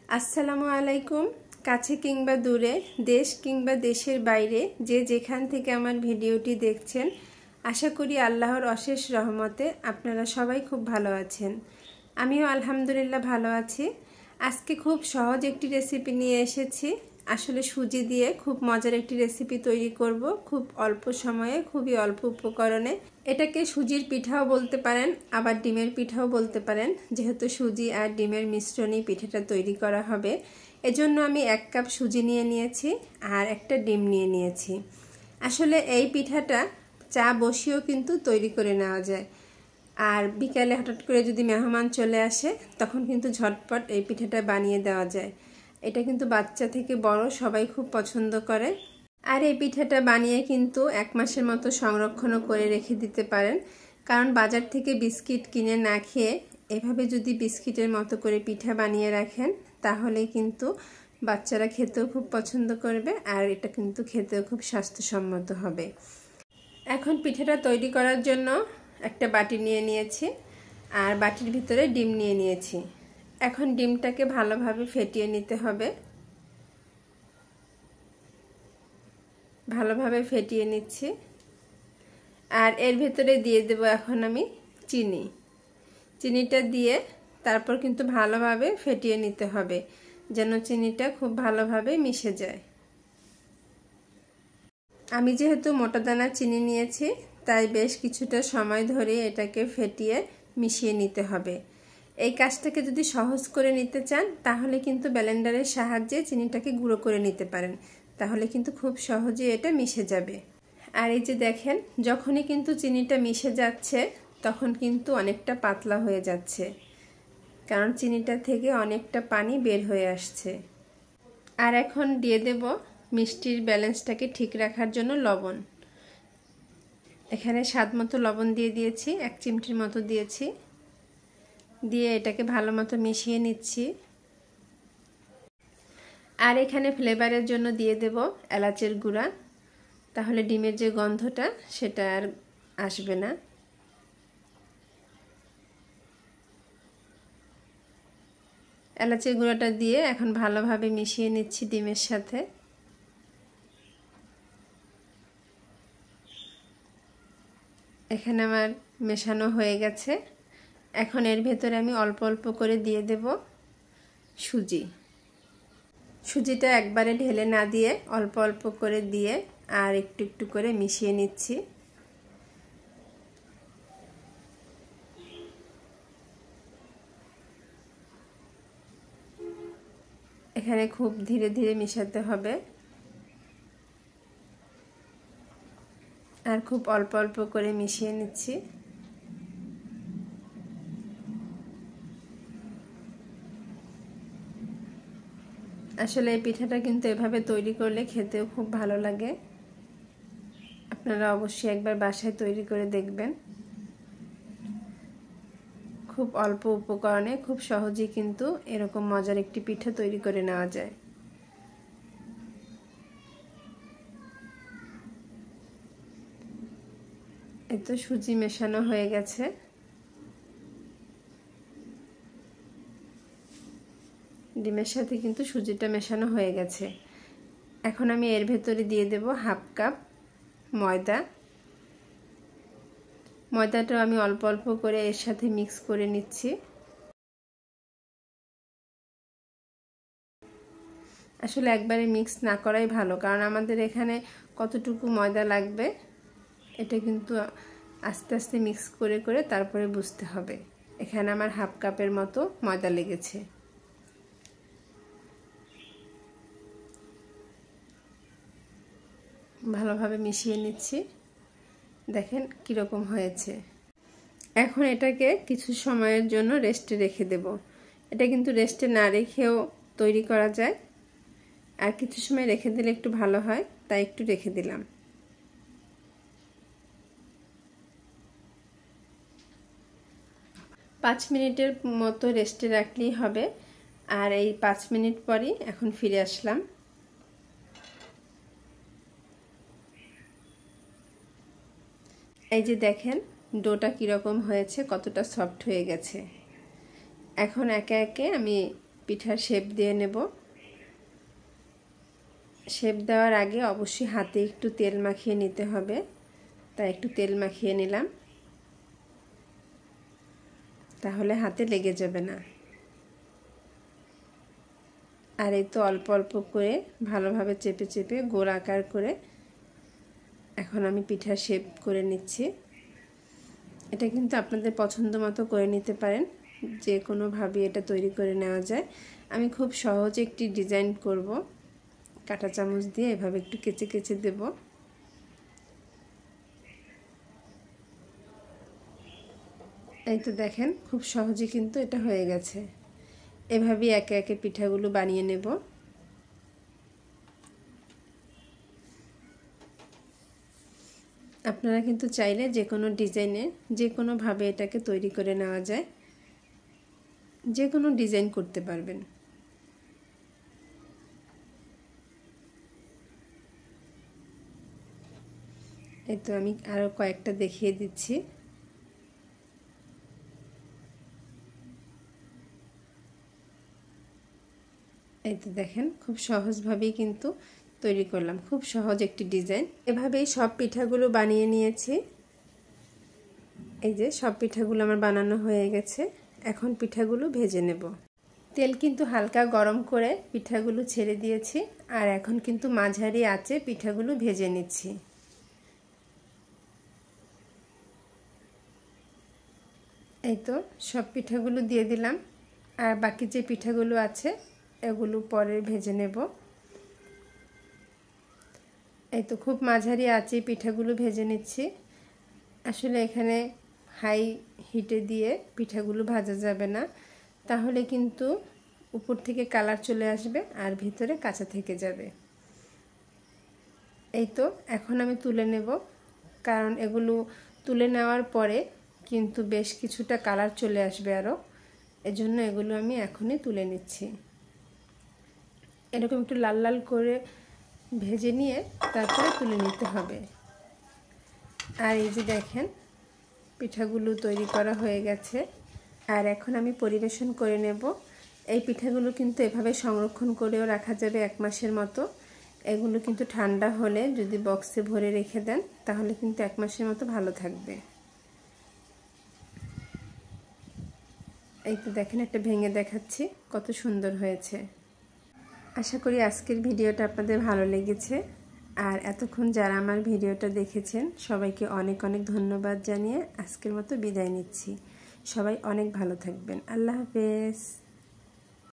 আসসালামু আলাইকুম। কাছে কিংবা দূরে, দেশ কিংবা দেশের বাইরে যে যেখান থেকে আমার ভিডিওটি দেখছেন, আশা করি আল্লাহর অশেষ রহমতে আপনারা সবাই খুব ভালো আছেন। আমিও আলহামদুলিল্লাহ ভালো আছি। আজকে খুব সহজ একটি রেসিপি নিয়ে এসেছি। আসলে সুজি দিয়ে খুব মজার একটি রেসিপি তৈরি করব, খুব অল্প সময়ে, খুবই অল্প উপকরণে। এটাকে সুজির পিঠাও বলতে পারেন, আবার ডিমের পিঠাও বলতে পারেন। যেহেতু সুজি আর ডিমের মিশ্রণে পিঠাটা তৈরি করা হবে, এজন্য আমি 1 কাপ সুজি নিয়ে নিয়েছি আর একটা ডিম নিয়ে নিয়েছি। আসলে এই পিঠাটা চা বসিয়েও কিন্তু তৈরি করে নেওয়া যায়। আর বিকালে হঠাৎ করে যদি মেহমান চলে আসে, তখন কিন্তু ঝটপট এই পিঠাটা বানিয়ে দেওয়া যায়। এটা কিন্তু বাচ্চা থেকে বড় সবাই খুব পছন্দ করে। আর এই পিঠাটা বানিয়ে কিন্তু 1 মাসের মতো সংরক্ষণও করে রেখে দিতে পারেন। কারণ বাজার থেকে বিস্কিট কিনে না খেয়ে এভাবে যদি বিস্কিটের মতো করে পিঠা বানিয়ে রাখেন, তাহলে কিন্তু বাচ্চারা খেতেও খুব পছন্দ করবে, আর এটা কিন্তু খেতেও খুব স্বাস্থ্যসম্মত হবে। এখন পিঠাটা তৈরি করার জন্য একটা বাটি নিয়ে নিয়েছি আর বাটির ভিতরে ডিম নিয়ে নিয়েছি। এখন ডিমটাকে ভালোভাবে ফেটিয়ে নিতে হবে। ভালোভাবে ফেটিয়ে নিচ্ছি। আর এর ভেতরে দিয়ে দেব এখন আমি চিনি। চিনিটা দিয়ে তারপর কিন্তু ভালোভাবে ফেটিয়ে নিতে হবে, যেন চিনিটা খুব ভালোভাবে মিশে যায়। আমি যেহেতু মোটা দানার চিনি নিয়েছি, তাই বেশ কিছুটা সময় ধরে এটাকে ফেটিয়ে মিশিয়ে নিতে হবে। এই কাজটাকে যদি সহজ করে নিতে চান, তাহলে কিন্তু ব্লেন্ডারের সাহায্যে চিনিটাকে গুঁড়ো করে নিতে পারেন, তাহলে কিন্তু খুব সহজে এটা মিশে যাবে। আর এই যে দেখেন, যখনই কিন্তু চিনিটা মিশে যাচ্ছে, তখন কিন্তু অনেকটা পাতলা হয়ে যাচ্ছে, কারণ চিনিটা থেকে অনেকটা পানি বের হয়ে আসছে। আর এখন দিয়ে দেব মিষ্টির ব্যালেন্সটাকে ঠিক রাখার জন্য লবণ। এখানে স্বাদ মতো লবণ দিয়ে দিয়েছি, 1 চিমটির মতো দিয়েছি। দিয়ে এটাকে ভালো মতো মিশিয়ে নিচ্ছি। আর এখানে ফ্লেভারের জন্য দিয়ে দেব এলাচের গুঁড়া, তাহলে ডিমের যে গন্ধটা সেটা আর আসবে না। এলাচের গুঁড়াটা দিয়ে এখন ভালোভাবে মিশিয়ে নিচ্ছি ডিমের সাথে। এখানে আমার মেশানো হয়ে গেছে। এখন এর ভেতরে আমি অল্প অল্প করে দিয়ে দেব সুজি। সুজিটা একবারে ঢেলে না দিয়ে অল্প অল্প করে দিয়ে আর একটু একটু করে মিশিয়ে নিচ্ছি। এখানে খুব ধীরে ধীরে মেশাতে হবে, আর খুব অল্প অল্প করে মিশিয়ে নিচ্ছি। আসলে এই পিঠাটা কিন্তু এভাবে তৈরি করলে খেতেও খুব ভালো লাগে। আপনারা অবশ্যই একবার বাসায় তৈরি করে দেখবেন। খুব অল্প উপকরণে খুব সহজেই কিন্তু এরকম মজার একটি পিঠা তৈরি করে নেওয়া যায়। এই তো সুজি মেশানো হয়ে গেছে। ডিমের সাথে কিন্তু সুজিটা মেশানো হয়ে গেছে। এখন আমি এর ভেতরে দিয়ে দেব 1/2 কাপ ময়দা। ময়দাটা আমি অল্প অল্প করে এর সাথে মিক্স করে নিচ্ছি। আসলে একবারে মিক্স না করাই ভালো, কারণ আমাদের এখানে কতটুকু ময়দা লাগবে এটা কিন্তু আস্তে আস্তে মিক্স করে করে তারপরে বুঝতে হবে। এখানে আমার 1/2 কাপের মতো ময়দা লেগেছে। ভালোভাবে মিশিয়ে নিচ্ছি। দেখেন কীরকম হয়েছে। এখন এটাকে কিছু সময়ের জন্য রেস্টে রেখে দেব। এটা কিন্তু রেস্টে না রেখেও তৈরি করা যায়, আর কিছু সময় রেখে দিলে একটু ভালো হয়, তাই একটু রেখে দিলাম। পাঁচ মিনিটের মতো রেস্টে রাখলেই হবে। আর এই 5 মিনিট পরই এখন ফিরে আসলাম। এই যে দেখেন ডোটা কীরকম হয়েছে, কতটা সফট হয়ে গেছে। এখন একে একে আমি পিঠার শেপ দিয়ে নেব। শেপ দেওয়ার আগে অবশ্যই হাতে একটু তেল মাখিয়ে নিতে হবে, তাই একটু তেল মাখিয়ে নিলাম, তাহলে হাতে লেগে যাবে না। আর এই তো অল্প অল্প করে ভালোভাবে চেপে চেপে গোল আকার করে এখন আমি পিঠার শেপ করে নিচ্ছি। এটা কিন্তু আপনাদের পছন্দ মতো করে নিতে পারেন, যে কোনোভাবে এটা তৈরি করে নেওয়া যায়। আমি খুব সহজে একটি ডিজাইন করব, কাঁটা চামচ দিয়ে এভাবে একটু কেচে কেচে দেব। এই তো দেখেন খুব সহজে কিন্তু এটা হয়ে গেছে। এভাবেই একে একে পিঠাগুলো বানিয়ে নেব। আপনারা কিন্তু চাইলে যে কোনো ডিজাইনে যে কোনোভাবে এটাকে তৈরি করে নেওয়া যায়, যে কোনো ডিজাইন করতে পারবেন। এই তো আমি আরও কয়েকটা দেখিয়ে দিচ্ছি। এই তো দেখেন খুব সহজভাবেই কিন্তু তৈরি করলাম, খুব সহজ একটি ডিজাইন। এভাবেই সব পিঠাগুলো বানিয়ে নিয়েছি। এই যে সব পিঠাগুলো আমার বানানো হয়ে গেছে। এখন পিঠাগুলো ভেজে নেব। তেল কিন্তু হালকা গরম করে পিঠাগুলো ছেড়ে দিয়েছি, আর এখন কিন্তু মাঝারি আঁচে পিঠাগুলো ভেজে নিচ্ছি। এই তো সব পিঠাগুলো দিয়ে দিলাম, আর বাকি যে পিঠাগুলো আছে এগুলো পরে ভেজে নেব। এই তো খুব মাঝারি আঁচে পিঠাগুলো ভেজে নিচ্ছি। আসলে এখানে হাই হিটে দিয়ে পিঠাগুলো ভাজা যাবে না, তাহলে কিন্তু উপর থেকে কালার চলে আসবে আর ভিতরে কাঁচা থেকে যাবে। এই তো এখন আমি তুলে নেব, কারণ এগুলো তুলে নেওয়ার পরে কিন্তু বেশ কিছুটা কালার চলে আসবে আরও, এজন্য এগুলো আমি এখনই তুলে নিচ্ছি। এরকম একটু লাল লাল করে ভেজে নিয়ে তারপরে তুলে নিতে হবে। আর এই যে দেখেন পিঠাগুলো তৈরি করা হয়ে গেছে, আর এখন আমি পরিবেশন করে নেব। এই পিঠাগুলো কিন্তু এভাবে সংরক্ষণ করেও রাখা যাবে 1 মাসের মতো। এগুলো কিন্তু ঠান্ডা হলে যদি বক্সে ভরে রেখে দেন তাহলে কিন্তু 1 মাসের মতো ভালো থাকবে। এই তো দেখেন একটা ভেঙে দেখাচ্ছি, কত সুন্দর হয়েছে। আশা করি আজকের ভিডিওটা আপনাদের ভালো লেগেছে, আর এতক্ষণ যারা আমার ভিডিওটা দেখেছেন সবাইকে অনেক অনেক ধন্যবাদ জানিয়ে আজকের মতো বিদায় নিচ্ছি। সবাই অনেক ভালো থাকবেন। আল্লাহ হাফেজ।